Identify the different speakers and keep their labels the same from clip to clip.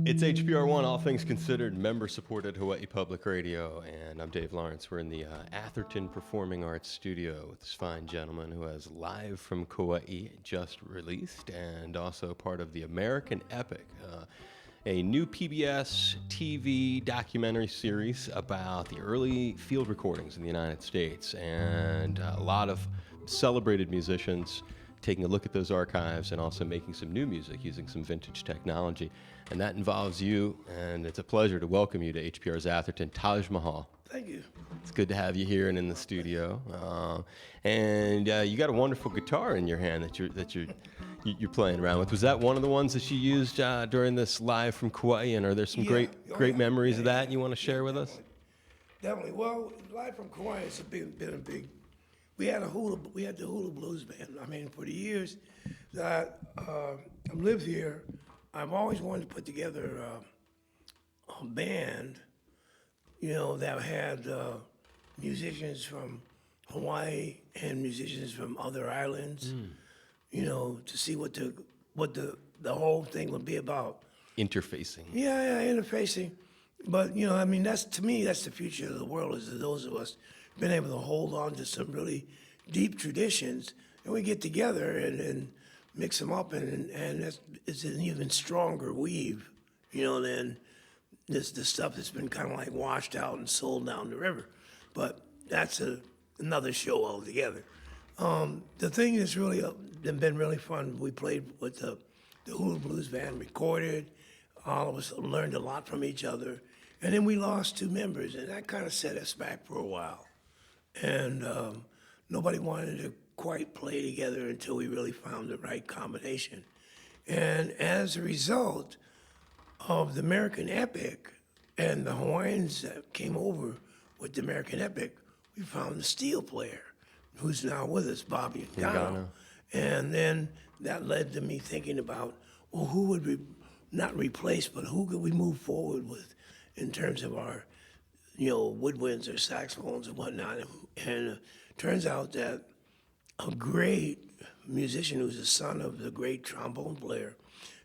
Speaker 1: It's HPR1, All Things Considered, member-supported Hawaii Public Radio, and I'm Dave Lawrence. We're in the Atherton Performing Arts Studio with this fine gentleman who has Live from Kauai just released, and also part of the American Epic, a new PBS TV documentary series about the early field recordings in the United States, and a lot of celebrated musicians taking a look at those archives and also making some new music using some vintage technology. And that involves you, and it's a pleasure to welcome you to HPR's Atherton, Taj Mahal.
Speaker 2: Thank you.
Speaker 1: It's good to have you here and in the studio. And you got a wonderful guitar in your hand that you're playing around with. Was that one of the ones that you used during this Live from Kauai? And are there some great memories of that you want to share with us?
Speaker 2: Definitely. Well, Live from Kauai has been a big. We had the Hula Blues Band. I mean, for the years that I've lived here, I've always wanted to put together a band, that had musicians from Hawaii and musicians from other islands, to see what the whole thing would be about.
Speaker 1: Interfacing.
Speaker 2: Yeah, interfacing. But that's the future of the world. Is those of us been able to hold on to some really deep traditions, and we get together and mix them up, and it's an even stronger weave, than the stuff that's been kind of like washed out and sold down the river. But that's another show altogether. The thing that's really been really fun. We played with the Hula Blues Band, recorded. All of us learned a lot from each other, and then we lost two members, and that kind of set us back for a while. And nobody wanted to quite play together until we really found the right combination. And as a result of the American Epic and the Hawaiians that came over with the American Epic, we found the steel player who's now with us, Bobby Ngano. And then that led to me thinking about, well, who would we not replace, but who could we move forward with in terms of our woodwinds or saxophones and whatnot. And turns out that a great musician who's the son of the great trombone player,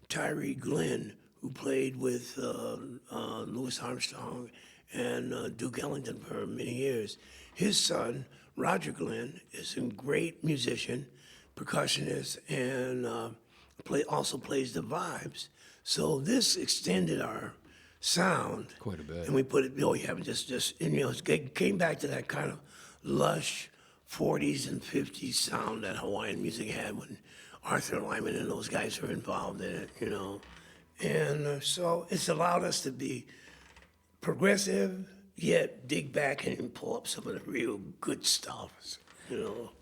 Speaker 2: Tyree Glenn, who played with Louis Armstrong and Duke Ellington for many years. His son, Roger Glenn, is a great musician, percussionist, and also plays the vibes. So this extended our sound
Speaker 1: quite a bit,
Speaker 2: and we put it. It came back to that kind of lush 40s and 50s sound that Hawaiian music had when Arthur Lyman and those guys were involved in it, and so it's allowed us to be progressive yet dig back and pull up some of the real good stuff.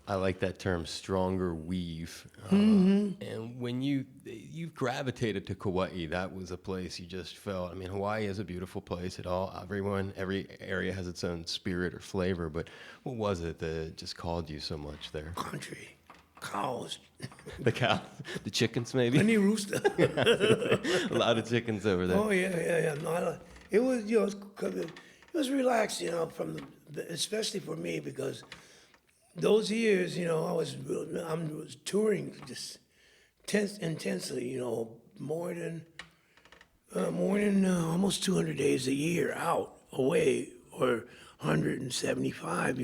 Speaker 1: I like that term, stronger weave. And when you gravitated to Kauai, that was a place you just felt. I mean, Hawaii is a beautiful place. Every area has its own spirit or flavor. But what was it that just called you so much there?
Speaker 2: Country, cows.
Speaker 1: The cows, the chickens, maybe.
Speaker 2: Any rooster.
Speaker 1: A lot of chickens over there.
Speaker 2: Oh yeah. No, it was it was relaxed, especially for me because. Those years, I was touring just intensely, more than almost 200 days a year away, or 175,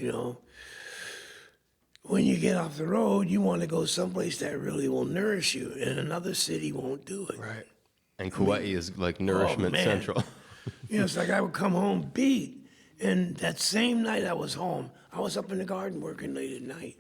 Speaker 2: When you get off the road, you want to go someplace that really will nourish you, and another city won't do it.
Speaker 1: Right. And Kauai is like nourishment central.
Speaker 2: It's like I would come home beat. And that same night I was home, I was up in the garden working late at night,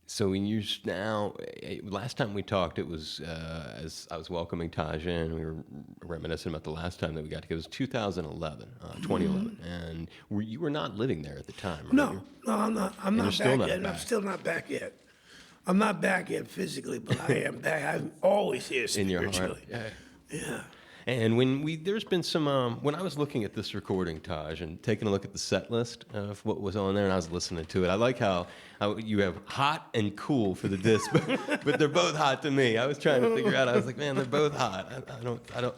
Speaker 1: So when you now, last time we talked, it was as I was welcoming Taj in, we were reminiscing about the last time that we got together. It was 2011, 2011, and you were not living there at the time, right?
Speaker 2: No, I'm not. I'm not back yet. I'm still not back yet. I'm not back yet physically, but I am back. I'm always here spiritually.
Speaker 1: In your heart,
Speaker 2: yeah.
Speaker 1: And there's been some, when I was looking at this recording, Taj, and taking a look at the set list of what was on there, and I was listening to it, I like how you have hot and cool for the disc, but they're both hot to me. I was trying to figure out, I was like, man, they're both hot.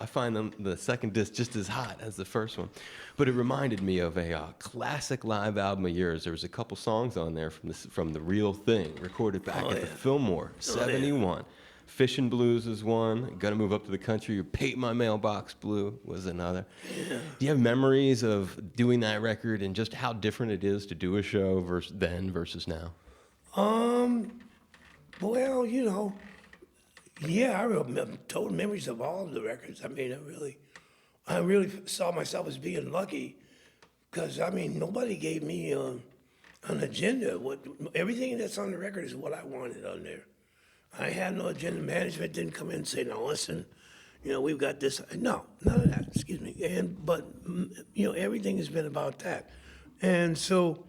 Speaker 1: I find the second disc just as hot as the first one. But it reminded me of a classic live album of yours. There was a couple songs on there from the Real Thing, recorded back at the Fillmore, 71. Fishing Blues is one. Gotta Move Up to the Country. Paint My Mailbox Blue was another. Yeah. Do you have memories of doing that record and just how different it is to do a show then versus now?
Speaker 2: Well, yeah, I remember total memories of all of the records. I mean, I really saw myself as being lucky because, I mean, nobody gave me an agenda. Everything that's on the record is what I wanted on there. I had no agenda. Management didn't come in and say, "No, listen, we've got this." No, none of that. Excuse me. But everything has been about that. And so,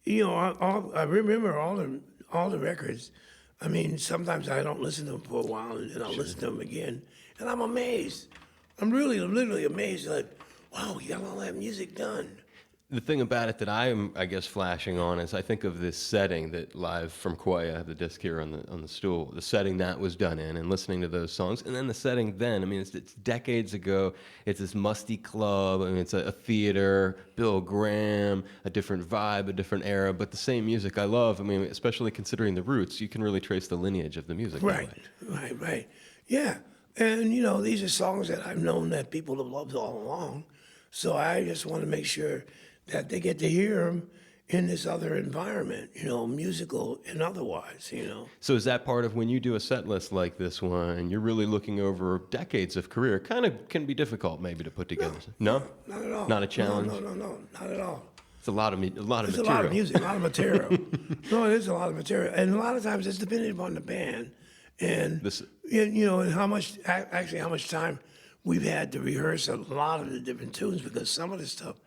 Speaker 2: I remember all the records. I mean, sometimes I don't listen to them for a while, and then I'll listen to them again, and I'm amazed. I'm really, literally amazed. Like, wow, we got all that music done.
Speaker 1: The thing about it that I am, I guess, flashing on is I think of this setting that live from Kauai. I have the disc here on the stool. The setting that was done in, and listening to those songs, and then the setting then. I mean, it's decades ago. It's this musty club. I mean, it's a theater. Bill Graham, a different vibe, a different era, but the same music I love. I mean, especially considering the roots, you can really trace the lineage of the music.
Speaker 2: Right. Yeah, and these are songs that I've known that people have loved all along. So I just want to make sure that they get to hear them in this other environment, musical and otherwise,
Speaker 1: So is that part of when you do a set list like this one, you're really looking over decades of career, kind of can be difficult maybe to put together? No?
Speaker 2: Not at all.
Speaker 1: Not a challenge?
Speaker 2: No, not at all.
Speaker 1: It's a lot of
Speaker 2: It's
Speaker 1: material.
Speaker 2: a lot of music, a lot of material. No, it is a lot of material. And a lot of times it's dependent upon the band and, and how much time we've had to rehearse a lot of the different tunes, because some of the stuff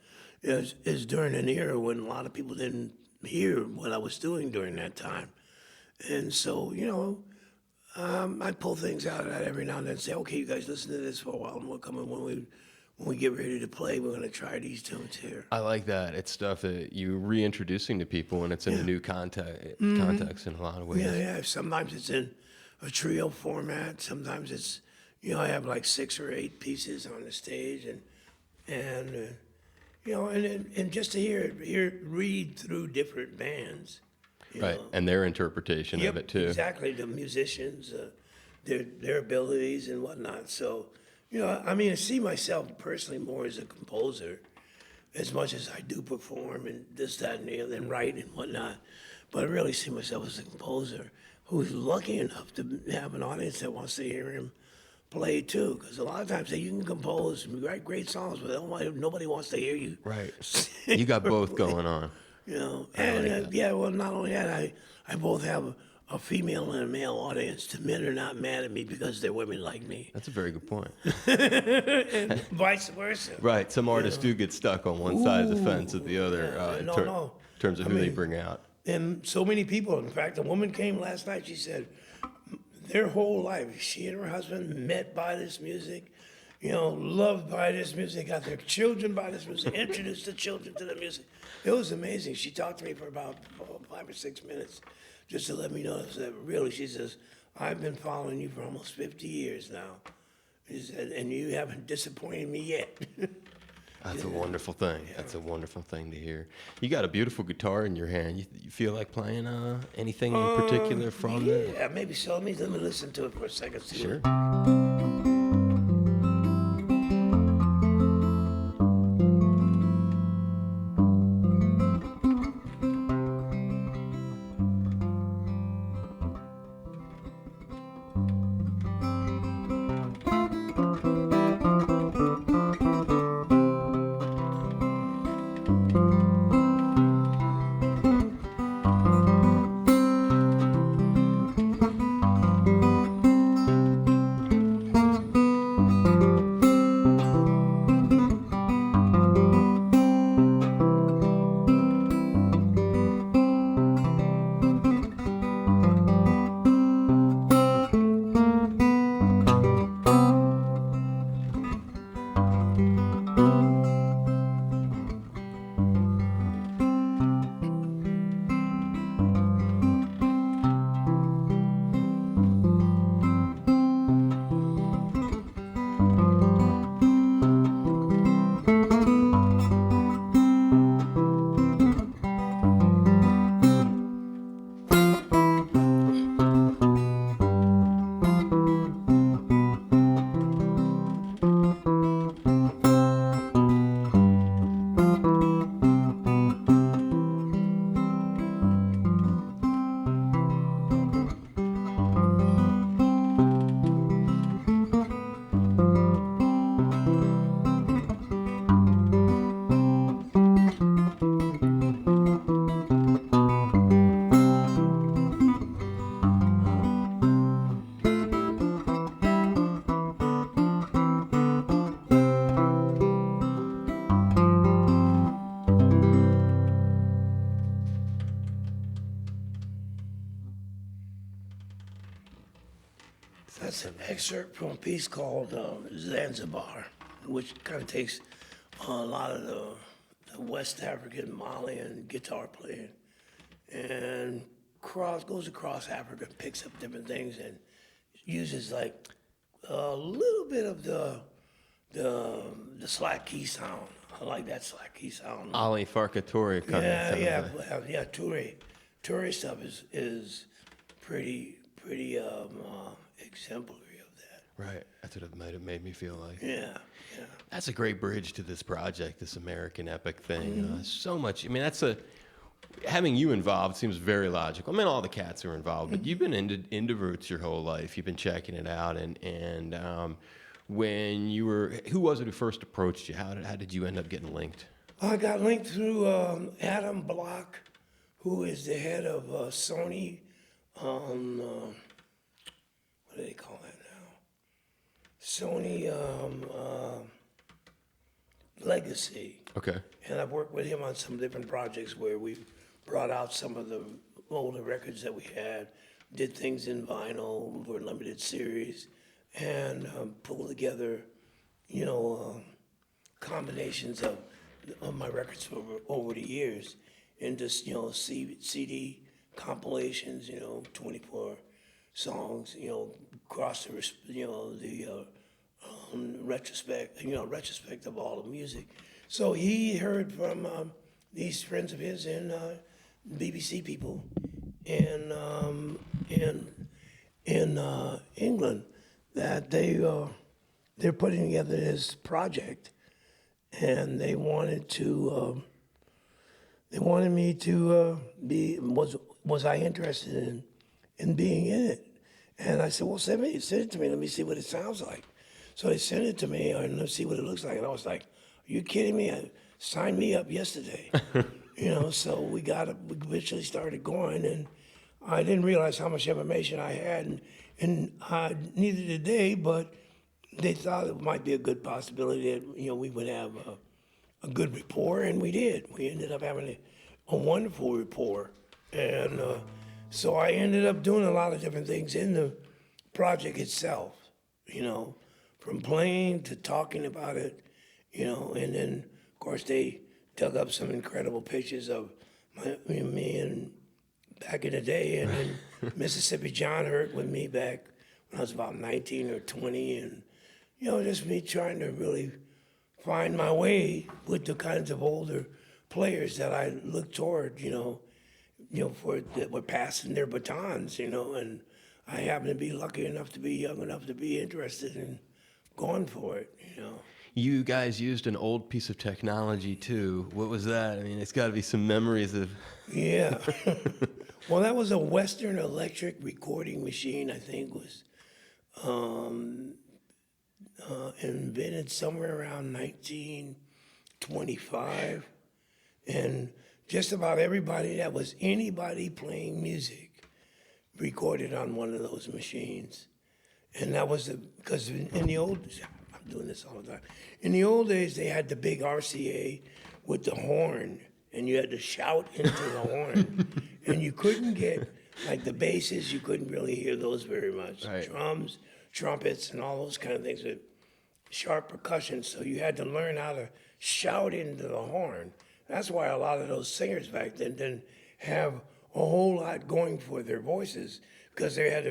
Speaker 2: is during an era when a lot of people didn't hear what I was doing during that time. And so, I pull things out of that every now and then and say, okay, you guys listen to this for a while, and we'll come in when we get ready to play, we're going to try these tunes here.
Speaker 1: I like that. It's stuff that you're reintroducing to people, and it's in a new context in a lot of ways.
Speaker 2: Yeah. Sometimes it's in a trio format. Sometimes it's, I have like 6 or 8 pieces on the stage, and just to read through different bands.
Speaker 1: Right, and their interpretation of it too.
Speaker 2: Exactly, the musicians, their abilities and whatnot. So, I see myself personally more as a composer, as much as I do perform and this, that, and the other, and write and whatnot. But I really see myself as a composer who's lucky enough to have an audience that wants to hear him play too, because a lot of times you can compose and write great songs, but nobody wants to hear you.
Speaker 1: Right. You got both going on.
Speaker 2: And well, not only that, I both have a female and a male audience. The men are not mad at me because they're women like me.
Speaker 1: That's a very good point.
Speaker 2: And vice versa.
Speaker 1: Right. Some artists do get stuck on one side of the fence or the other in terms of who they bring out.
Speaker 2: And so many people. In fact, a woman came last night. She said, their whole life, she and her husband met by this music, loved by this music, got their children by this music, introduced the children to the music. It was amazing. She talked to me for about 5 or 6 minutes just to let me know that really, she says, I've been following you for almost 50 years now. She said, and you haven't disappointed me yet.
Speaker 1: That's a wonderful thing. Yeah. That's a wonderful thing to hear. You got a beautiful guitar in your hand. You feel like playing anything in particular from that?
Speaker 2: Yeah, maybe so. Let me listen to it for a second.
Speaker 1: Sure.
Speaker 2: That's an excerpt from a piece called Zanzibar, which kind of takes a lot of the West African Malian guitar playing and goes across Africa, picks up different things, and uses like a little bit of the slack key sound. I like that slack key sound.
Speaker 1: Ali Farka-Toure kind of
Speaker 2: Yeah. Toure stuff is pretty exemplary of that.
Speaker 1: Right. That's what it might have made me feel like.
Speaker 2: Yeah.
Speaker 1: That's a great bridge to this project, this American epic thing. So much. I mean, having you involved seems very logical. I mean, all the cats are involved, but you've been into Roots your whole life. You've been checking it out, and when you were, who was it who first approached you? How did you end up getting linked?
Speaker 2: I got linked through Adam Block, who is the head of Sony. What do they call that now? Sony Legacy.
Speaker 1: Okay.
Speaker 2: And I've worked with him on some different projects where we've brought out some of the older records that we had, did things in vinyl, were limited series, and pulled together, combinations of my records over the years into, CD compilations, 24 songs, across the retrospect of all the music. So he heard from these friends of his and BBC people in England that they're putting together this project, and they wanted me to be was I interested in being in it? And I said, well, send it to me. Let me see what it sounds like. So they sent it to me, and let's see what it looks like. And I was like, are you kidding me? Signed me up yesterday. So we eventually started going, and I didn't realize how much information I had, and neither did they, but they thought it might be a good possibility that, we would have a good rapport, and we did. We ended up having a wonderful rapport. And so I ended up doing a lot of different things in the project itself, from playing to talking about it, and then, of course, they dug up some incredible pictures of me and back in the day, and then Mississippi John Hurt with me back when I was about 19 or 20, and, just me trying to really find my way with the kinds of older players that I look toward, that were passing their batons, and I happen to be lucky enough to be young enough to be interested in going for it,
Speaker 1: You guys used an old piece of technology too. What was that? I mean, it's got to be some memories of.
Speaker 2: Yeah. Well, that was a Western electric recording machine, I think was invented somewhere around 1925. And just about everybody that was anybody playing music recorded on one of those machines. And that was because in the old, I'm doing this all the time. In the old days, they had the big RCA with the horn, and you had to shout into the horn. And you couldn't get, like the basses, you couldn't really hear those very much.
Speaker 1: Right.
Speaker 2: Drums, trumpets, and all those kind of things with sharp percussion. So you had to learn how to shout into the horn. That's why a lot of those singers back then didn't have a whole lot going for their voices, because they had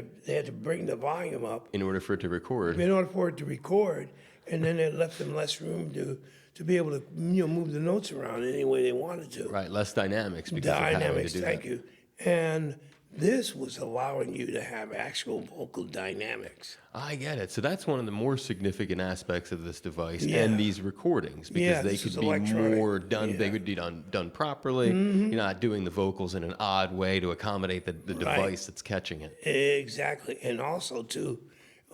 Speaker 2: to bring the volume up
Speaker 1: In order for it to record.
Speaker 2: in order for it to record, and then it left them less room to be able to move the notes around any way they wanted to.
Speaker 1: Right, less dynamics. Because of having to
Speaker 2: Dynamics,
Speaker 1: do
Speaker 2: thank
Speaker 1: that.
Speaker 2: you. And This was allowing you to have actual vocal dynamics.
Speaker 1: I get it. So that's one of the more significant aspects of this device
Speaker 2: Yeah.
Speaker 1: and these recordings, because
Speaker 2: Yeah,
Speaker 1: they
Speaker 2: this
Speaker 1: could
Speaker 2: is
Speaker 1: be
Speaker 2: electronic.
Speaker 1: more done.
Speaker 2: Yeah.
Speaker 1: They could be done properly. You're not doing the vocals in an odd way to accommodate the device that's catching it.
Speaker 2: Exactly. And also, too,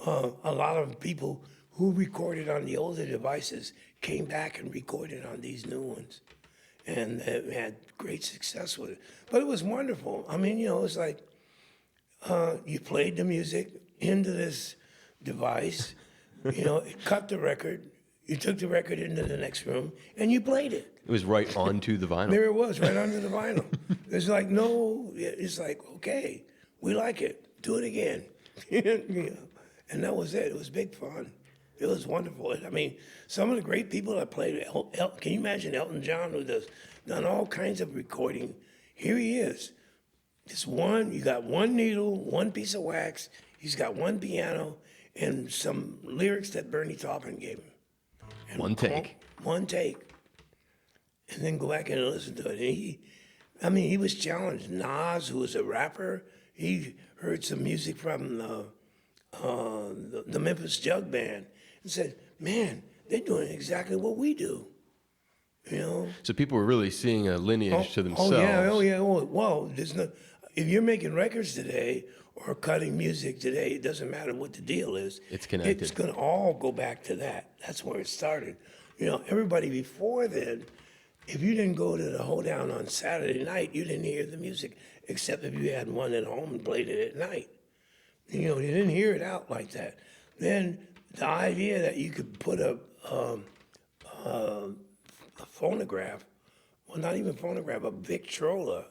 Speaker 2: a lot of people who recorded on the older devices came back and recorded on these new ones. And had great success with it. But it was wonderful. I mean, it's like you played the music into this device, it cut the record, you took the record into the next room, and you played it.
Speaker 1: It was right onto the vinyl.
Speaker 2: There it was, right under the vinyl. There's like it's like, okay, we like it, do it again. And that was it. It was big fun. It was wonderful. I mean, some of the great people that played, can you imagine Elton John, who done all kinds of recording? Here he is. You got one needle, one piece of wax, he's got one piano, and some lyrics that Bernie Taupin gave him. And
Speaker 1: One take.
Speaker 2: One take. And then go back and listen to it. And he was challenged. Nas, who was a rapper, he heard some music from the Memphis Jug Band and said, man, they're doing exactly what we do.
Speaker 1: So people were really seeing a lineage to themselves.
Speaker 2: Oh yeah. Well, if you're making records today or cutting music today, it doesn't matter what the deal is.
Speaker 1: It's connected.
Speaker 2: It's going to all go back to that. That's where it started. Everybody before then, if you didn't go to the hoedown on Saturday night, you didn't hear the music, except if you had one at home and played it at night. You didn't hear it out like that. Then the idea that you could put a phonograph, well, not even phonograph, a Victrola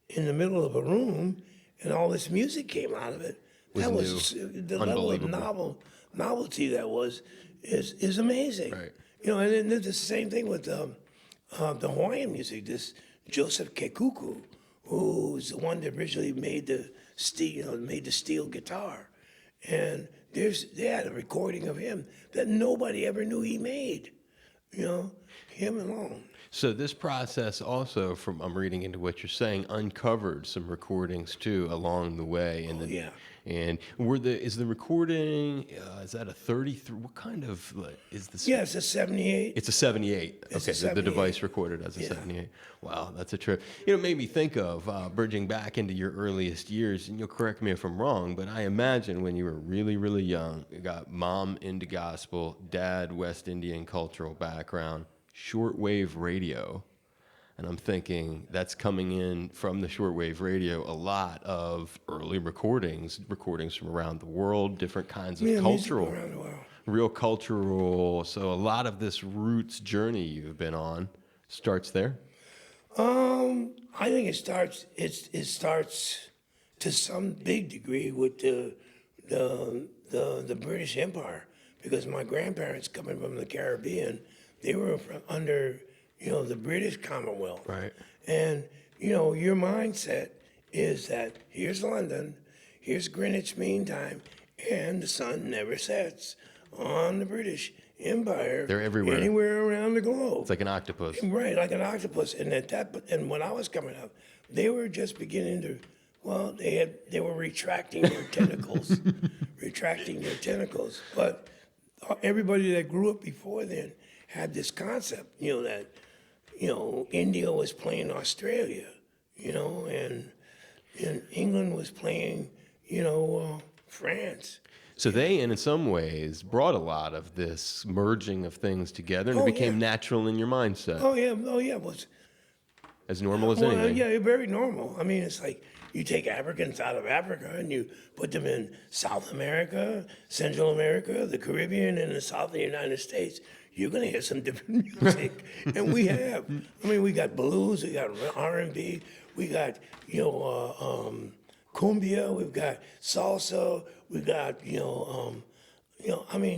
Speaker 2: in the middle of a room, and all this music came out of it. That was the level of novelty is amazing.
Speaker 1: Right.
Speaker 2: And then there's the same thing with the Hawaiian music. This Joseph Kekuku, who's the one that originally made the steel guitar, and they had a recording of him that nobody ever knew he made. Him alone.
Speaker 1: So this process also, I'm reading into what you're saying, uncovered some recordings too along the way. And
Speaker 2: Yeah.
Speaker 1: And is the recording, is that a 33? What kind of, is this?
Speaker 2: Yeah, it's a 78.
Speaker 1: It's a 78.
Speaker 2: It's
Speaker 1: Okay,
Speaker 2: a 78.
Speaker 1: the device recorded as a 78. Wow, that's a trip. It made me think of bridging back into your earliest years, and you'll correct me if I'm wrong, but I imagine when you were really, really young, you got mom into gospel, dad West Indian cultural background, shortwave radio. And I'm thinking that's coming in from the shortwave radio, a lot of early recordings from around the world, different kinds of cultural,
Speaker 2: around the world.
Speaker 1: real cultural. So a lot of this roots journey you've been on starts there.
Speaker 2: I think it starts to some big degree with the British Empire, because my grandparents coming from the Caribbean, they were under the British Commonwealth.
Speaker 1: Right.
Speaker 2: And, your mindset is that here's London, here's Greenwich Mean Time, and the sun never sets on the British Empire.
Speaker 1: They're everywhere.
Speaker 2: Anywhere around the globe.
Speaker 1: It's like an octopus.
Speaker 2: Right, like an octopus. And when I was coming up, they were just beginning to, they were retracting their tentacles, But everybody that grew up before then had this concept, that India was playing Australia, and England was playing, France.
Speaker 1: So they, in some ways, brought a lot of this merging of things together, and it became natural in your mindset.
Speaker 2: Oh yeah, it was
Speaker 1: As normal as anything.
Speaker 2: Yeah, very normal. I mean, it's like you take Africans out of Africa and you put them in South America, Central America, the Caribbean, and the South of the United States. You're going to hear some different music, and we have. I mean, we got blues, we got R&B, we got cumbia, we've got salsa, we got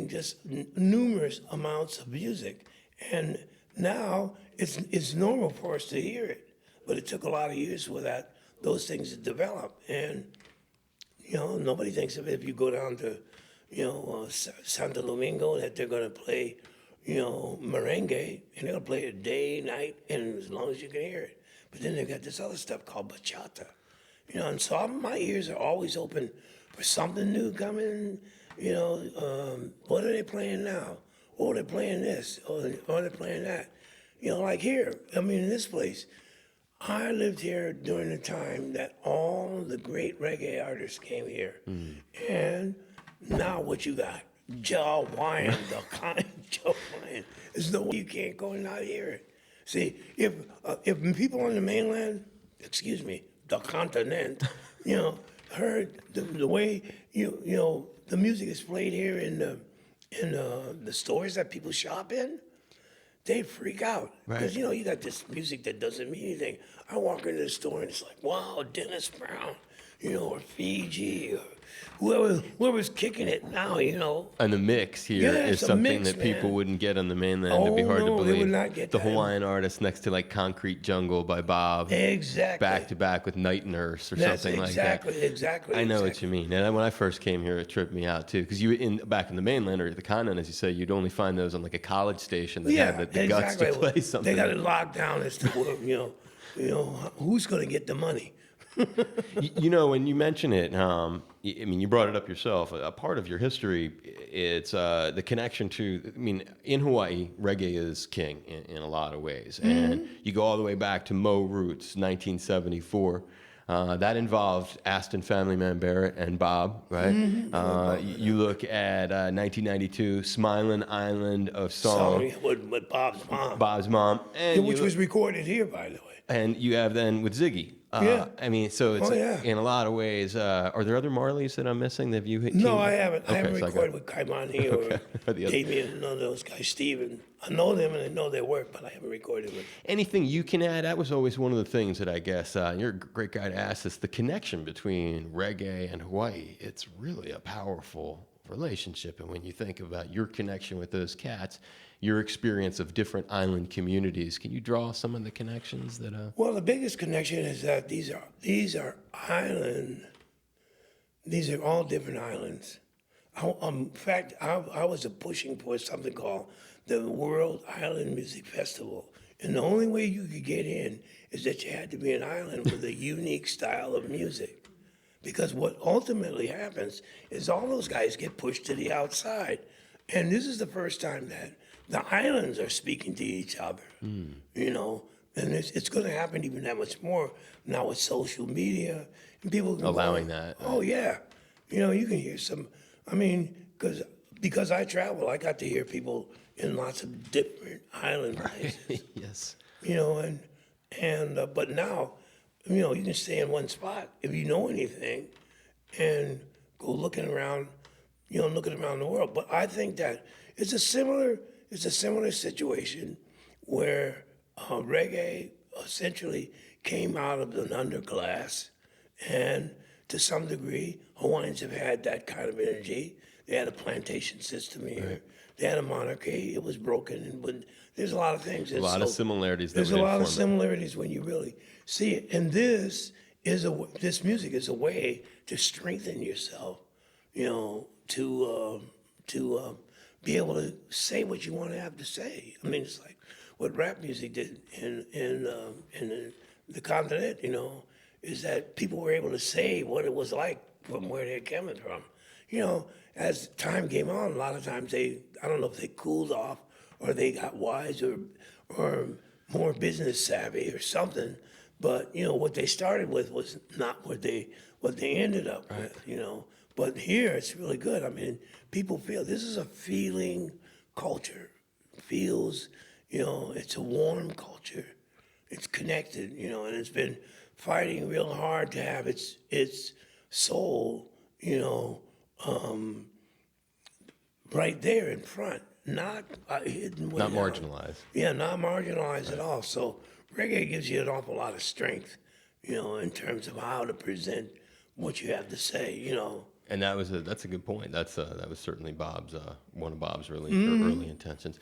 Speaker 2: just numerous amounts of music, and now it's normal for us to hear it, but it took a lot of years for those things to develop, and nobody thinks of it. If you go down to Santo Domingo, that they're going to play merengue, and they're going to play it day, night, and as long as you can hear it. But then they got this other stuff called bachata. You know, and so my ears are always open for something new coming. You know, what are they playing now? Oh, they're playing this. Oh, they're playing that. You know, like here. I mean, in this place, I lived here during the time that all the great reggae artists came here. And now what you got? Joe Wyan, the kind Joe Wyan. There's no way you can't go and not hear it. See, if people on the mainland, excuse me, the continent, you know, heard the way you know the music is played here in the stores that people shop in, they freak out because you know you got this music that doesn't mean anything. I walk into the store and it's like, wow, Dennis Brown, you know, or Fiji, or whoever's kicking it now, you know.
Speaker 1: And the mix here
Speaker 2: Yeah,
Speaker 1: is
Speaker 2: it's a
Speaker 1: something
Speaker 2: mix,
Speaker 1: that people
Speaker 2: man.
Speaker 1: wouldn't get on the mainland.
Speaker 2: Oh,
Speaker 1: It'd be hard to
Speaker 2: no, they
Speaker 1: believe.
Speaker 2: would not get
Speaker 1: the
Speaker 2: that.
Speaker 1: Hawaiian artist next to like Concrete Jungle by Bob.
Speaker 2: Exactly.
Speaker 1: Back to back with Night Nurse or
Speaker 2: That's
Speaker 1: something like that.
Speaker 2: Exactly.
Speaker 1: I know what you mean. And when I first came here, it tripped me out too. Because back in the mainland or the continent, as you say, you'd only find those on like a college station that had the guts to play something.
Speaker 2: They got it locked down as to you know who's going to get the money.
Speaker 1: You know, when you mention it, I mean, you brought it up yourself. A part of your history, it's the connection to, I mean, in Hawaii, reggae is king in a lot of ways. And you go all the way back to Mo Roots, 1974. That involved Aston Family Man Barrett and Bob, right? You look at 1992, Smiling Island of Song.
Speaker 2: With Bob's mom.
Speaker 1: Bob's mom. And
Speaker 2: Which was recorded here, by the way.
Speaker 1: And you have then with Ziggy.
Speaker 2: Yeah.
Speaker 1: I mean, so it's in a lot of ways. Are there other Marleys that I'm missing? Have you?
Speaker 2: No, I haven't. I haven't
Speaker 1: so
Speaker 2: recorded with Kaimani or Damien, none of those guys. Steven. I know them and I know their work, but I haven't recorded with them.
Speaker 1: Anything you can add? That was always one of the things that I guess you're a great guy to ask this. The connection between reggae and Hawaii. It's really a powerful relationship, and when you think about your connection with those cats, your experience of different island communities, can you draw some of the connections that?
Speaker 2: Well, the biggest connection is that these are island. These are all different islands. In fact, I was pushing for something called the World Island Music Festival, and the only way you could get in is that you had to be an island with a unique style of music. Because what ultimately happens is all those guys get pushed to the outside. And this is the first time that the islands are speaking to each other, you know, and it's going to happen even that much more now with social media and people can
Speaker 1: Allowing that.
Speaker 2: Oh, yeah. You know, you can hear some, I mean, because I travel, I got to hear people in lots of different island places.
Speaker 1: Yes.
Speaker 2: You know, but now, you know, you can stay in one spot if you know anything and go looking around, you know, looking around the world. But I think that it's a similar situation where reggae essentially came out of an underclass, and to some degree, Hawaiians have had that kind of energy. They had a plantation system here. Right. They had a monarchy. It was broken, but there's a lot of things.
Speaker 1: A lot of similarities.
Speaker 2: There's a lot of similarities when you really see it, and this music is a way to strengthen yourself. You know, to be able to say what you want to have to say. I mean, it's like what rap music did in the continent, you know, is that people were able to say what it was like from where they're coming from. You know, as time came on, a lot of times I don't know if they cooled off or they got wise or more business savvy or something. But, you know, what they started with was not what they ended up with, you know. But here it's really good. I mean, people feel this is a feeling culture. Feels, you know, it's a warm culture. It's connected, you know, and it's been fighting real hard to have its soul, you know, right there in front, not hidden.
Speaker 1: Not marginalized.
Speaker 2: Yeah, not marginalized at all. So reggae gives you an awful lot of strength, you know, in terms of how to present what you have to say, you know.
Speaker 1: And that's a good point. That was certainly Bob's one of Bob's early intentions.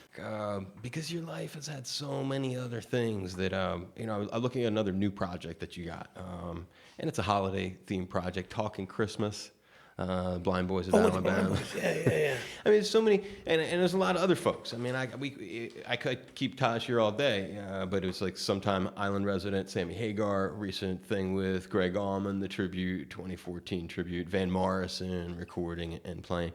Speaker 1: Because your life has had so many other things that you know. I'm looking at another new project that you got, and it's a holiday themed project, Talking Christmas. Blind Boys of
Speaker 2: Oh, with the Blind
Speaker 1: Alabama.
Speaker 2: Boys. Yeah.
Speaker 1: I mean, there's so many, and there's a lot of other folks. I mean, I could keep Taj here all day, but it was like sometime Island resident Sammy Hagar, recent thing with Greg Allman, the tribute, 2014 tribute, Van Morrison recording and playing.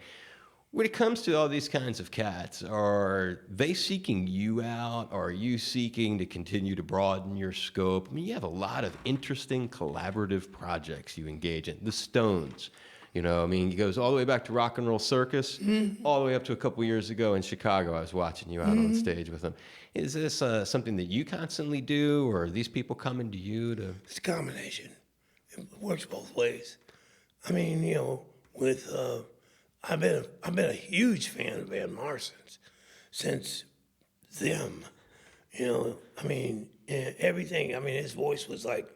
Speaker 1: When it comes to all these kinds of cats, are they seeking you out? Or are you seeking to continue to broaden your scope? I mean, you have a lot of interesting collaborative projects you engage in. The Stones, you know, I mean, it goes all the way back to Rock and Roll Circus, all the way up to a couple years ago in Chicago. I was watching you out on stage with them. Is this something that you constantly do, or are these people coming to you to?
Speaker 2: It's a combination. It works both ways. I mean, you know, with I've been a huge fan of Van Morrison's since them. You know, I mean, and everything. I mean, his voice was like,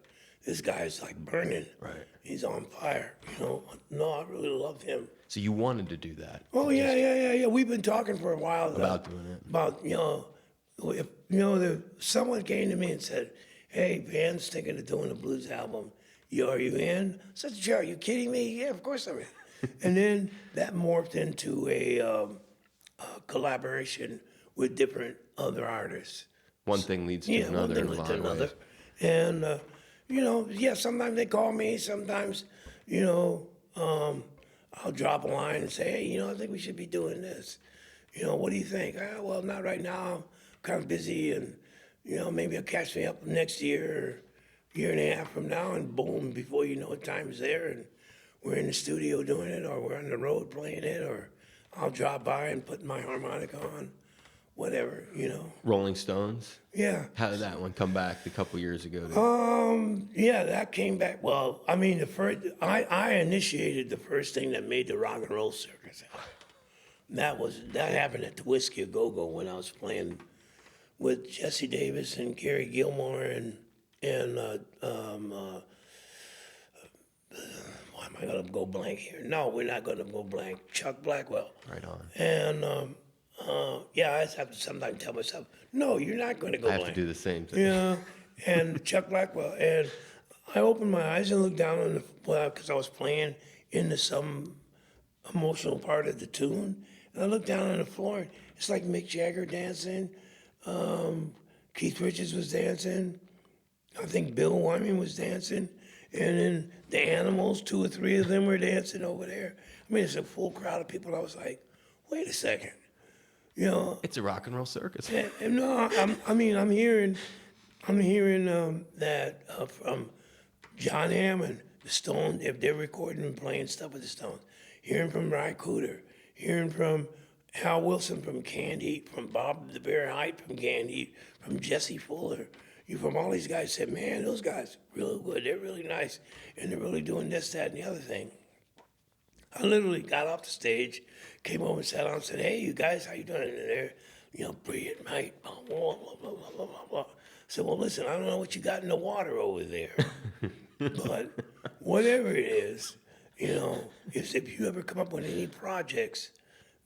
Speaker 2: this guy's like burning.
Speaker 1: Right.
Speaker 2: He's on fire. You know, no, I really love him.
Speaker 1: So you wanted to do that?
Speaker 2: Oh yeah. We've been talking for a while
Speaker 1: About doing it.
Speaker 2: About if someone came to me and said, "Hey, Van's thinking of doing a blues album. Are you in?" I said, "Sure. Are you kidding me? Yeah, of course I'm in." And then that morphed into a collaboration with different other artists.
Speaker 1: One thing leads to another in a lot of ways.
Speaker 2: And, sometimes they call me. Sometimes, I'll drop a line and say, hey, I think we should be doing this. What do you think? Well, not right now. I'm kind of busy and, maybe it'll catch me up next year or year and a half from now. And boom, before you know it, time's there. And we're in the studio doing it, or we're on the road playing it, or I'll drop by and put my harmonica on, whatever,
Speaker 1: Rolling Stones?
Speaker 2: Yeah.
Speaker 1: How did that one come back a couple years ago?
Speaker 2: Yeah, that came back. Well, I mean, I initiated the first thing that made the Rock and Roll Circus album. That happened at the Whiskey A Go-Go when I was playing with Jesse Davis and Gary Gilmore and why am I going to go blank here? No, we're not going to go blank. Chuck Blackwell.
Speaker 1: Right on.
Speaker 2: And I just have to sometimes tell myself, no, you're not going to go blank.
Speaker 1: I have to do the same thing.
Speaker 2: Yeah, and Chuck Blackwell. And I opened my eyes and looked down on because I was playing into some emotional part of the tune. And I looked down on the floor, and it's like Mick Jagger dancing. Keith Richards was dancing. I think Bill Wyman was dancing. And then the Animals, 2 or 3 of them were dancing over there. I mean, it's a full crowd of people. I was like, wait a second.
Speaker 1: It's a rock and roll circus.
Speaker 2: And no, I'm hearing that from John Hammond, the Stones, if they're recording and playing stuff with the Stones. Hearing from Ry Cooder, hearing from Hal Wilson from Canned Heat, from Bob the Bear Height from Canned Heat, from Jesse Fuller. From all these guys said, man, those guys really good. They're really nice, and they're really doing this, that, and the other thing. I literally got off the stage, came over and sat down and said, hey, you guys, how you doing? And they're, brilliant, mate, blah, blah, blah, blah, blah, blah, blah. I said, well, listen, I don't know what you got in the water over there, but whatever it is, if you ever come up with any projects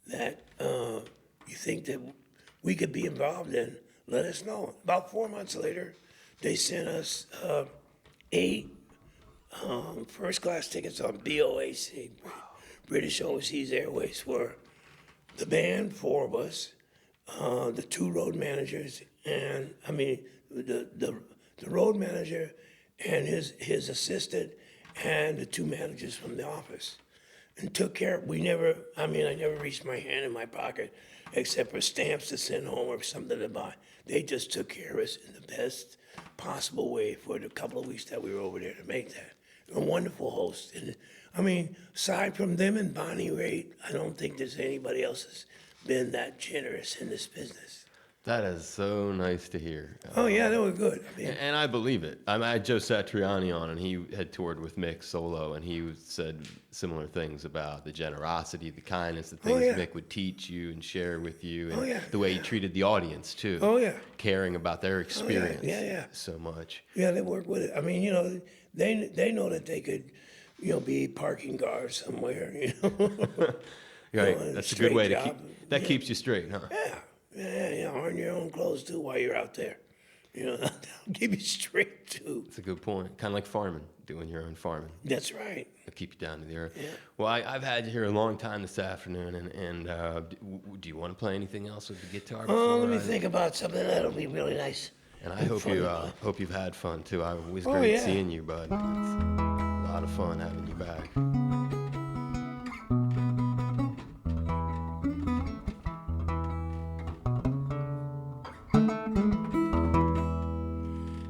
Speaker 2: that you think that we could be involved in, let us know. About 4 months later, they sent us 8 first-class tickets on BOAC, British Overseas Airways, for the band, 4 of us, the 2 road managers, and the road manager and his assistant, and the 2 managers from the office, and took care. I never reached my hand in my pocket except for stamps to send home or something to buy. They just took care of us in the best possible way for the couple of weeks that we were over there to make that. They're a wonderful host. And aside from them and Bonnie Raitt, I don't think there's anybody else that's been that generous in this business.
Speaker 1: That is so nice to hear.
Speaker 2: Oh, yeah, they were good.
Speaker 1: And I believe it. I had Joe Satriani on, and he had toured with Mick solo, and he said similar things about the generosity, the kindness, the things Mick would teach you and share with you, and the way he treated the audience, too.
Speaker 2: Oh, yeah.
Speaker 1: Caring about their experience so much.
Speaker 2: Yeah, they work with it. They know that they could, be parking cars somewhere,
Speaker 1: Right, that's a good way to keeps you straight, huh?
Speaker 2: Yeah, earn your own clothes too while you're out there. That'll keep you straight too.
Speaker 1: That's a good point. Kind of like farming. doing your own farming.
Speaker 2: That's right.
Speaker 1: It'll keep you down to the earth.
Speaker 2: Yeah.
Speaker 1: Well, I've had you here a long time this afternoon, and do you want to play anything else with the guitar?
Speaker 2: Let me think about something that'll be really nice.
Speaker 1: And I hope hope you've had fun too. It was great seeing you, bud. It's a lot of fun having you back.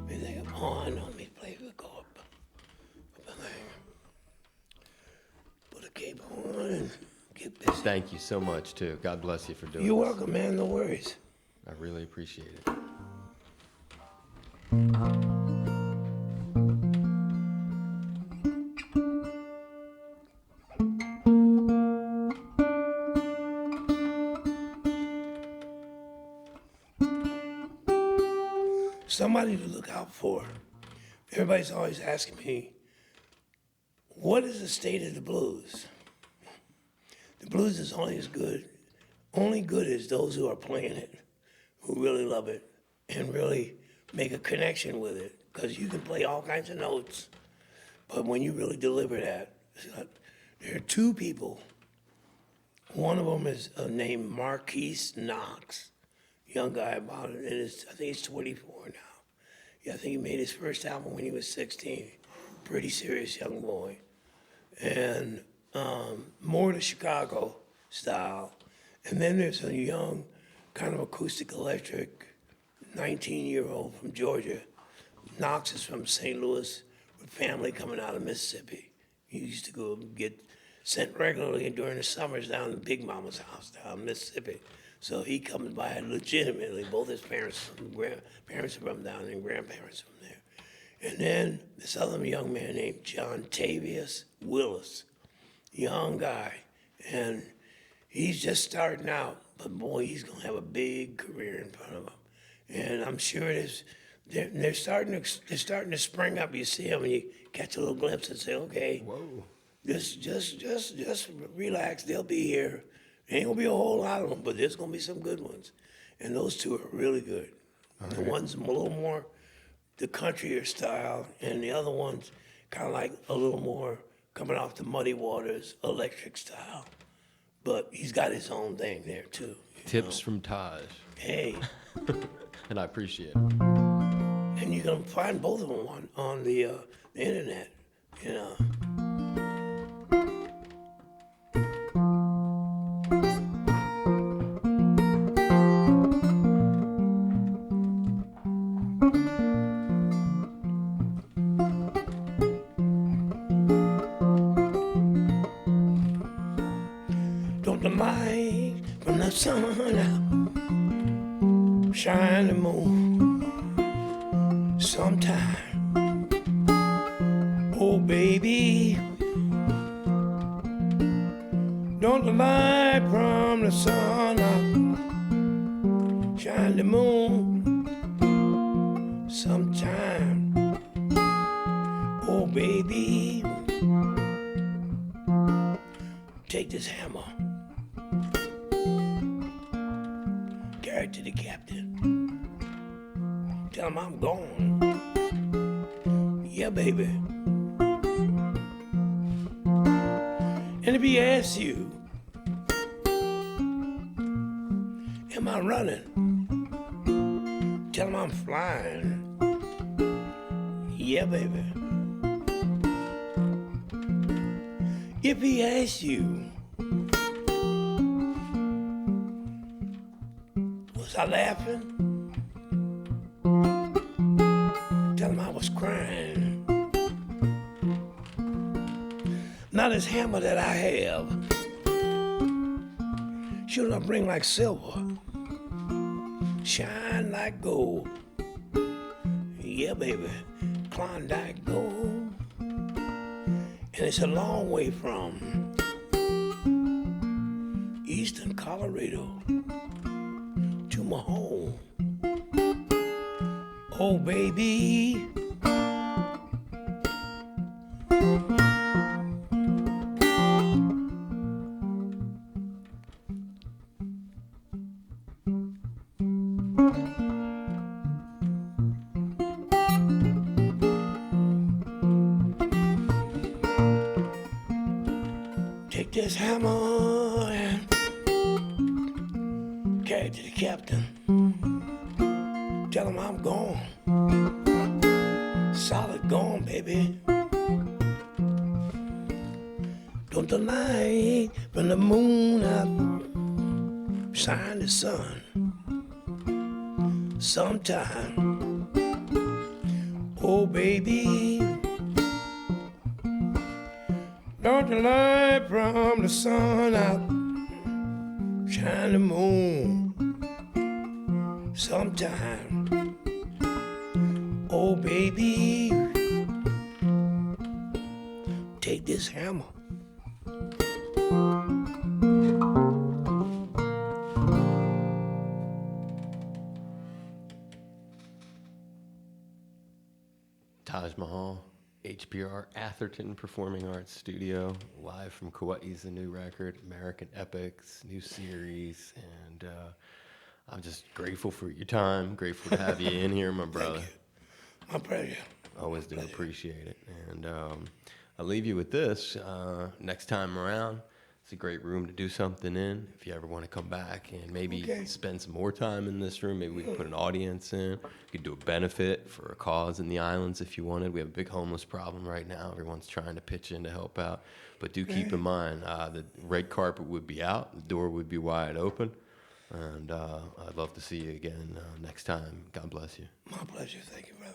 Speaker 2: Let me think of on. Let me play the chord. Put a cape on and get busy.
Speaker 1: Thank you so much too. God bless you for doing
Speaker 2: You're
Speaker 1: this.
Speaker 2: welcome, man. No worries.
Speaker 1: I really appreciate it.
Speaker 2: Somebody to look out for. Everybody's always asking me, what is the state of the blues? The blues is only good as those who are playing it, who really love it and really make a connection with it. Because you can play all kinds of notes, but when you really deliver that, there are two people. One of them is named Marquise Knox, young guy about it, and I think he's 24 now. Yeah, I think he made his first album when he was 16. Pretty serious young boy. And more the Chicago style. And then there's a young, kind of acoustic electric, 19-year-old from Georgia. Knox is from St. Louis, with family coming out of Mississippi. He used to go get sent regularly during the summers down to Big Mama's house down in Mississippi. So he comes by legitimately. Both his parents are from down there and grandparents from there. And then this other young man named John Tavius Willis, young guy. And he's just starting out, but boy, he's going to have a big career in front of him. And I'm sure they're starting to spring up. You see them and you catch a little glimpse and say, okay,
Speaker 1: Whoa.
Speaker 2: just relax. They'll be here. There ain't gonna be a whole lot of them, but there's gonna be some good ones. And those two are really good. The one's a little more the countryer style, and the other one's kind of like a little more coming off the Muddy Waters electric style. But he's got his own thing there too.
Speaker 1: Tips from Taj.
Speaker 2: Hey,
Speaker 1: And I appreciate it.
Speaker 2: and you can find both of them on the internet. You know. Don't the light from the sun out, shine the moon sometime. Oh, baby, don't the light from the sun out, shine the moon sometime. Oh, baby, take this hammer, carry it to the captain. Tell him I'm gone. Yeah, baby. And if he asks you, am I running? Tell him I'm flying. Yeah, baby. If he asks you, was I laughing? Tell him I was crying. Now this hammer that I have, should I bring like silver, shine like gold. Yeah, baby, Klondike gold. And it's a long way from eastern Colorado to my home. Oh, baby. this hammer and carry it to the captain. Tell him I'm gone. Solid gone, baby. Don't the light from the moon up shine the sun sometime. Oh, baby. Don't the light from the sun out shine the moon sometime. Oh, baby, take this hammer.
Speaker 1: Taj Mahal, HPR, Atherton Performing Arts Studio, live from Kauai's the new record, American Epics, new series, and I'm just grateful for your time, grateful to have you in here, my brother.
Speaker 2: My pleasure.
Speaker 1: Always do appreciate it. And I'll leave you with this. Next time around, it's a great room to do something in. If you ever want to come back and maybe spend some more time in this room, maybe we can put an audience in. We could do a benefit for a cause in the islands if you wanted. We have a big homeless problem right now. Everyone's trying to pitch in to help out. But do keep in mind, the red carpet would be out. The door would be wide open. And I'd love to see you again next time. God bless you.
Speaker 2: My pleasure. Thank you, brother.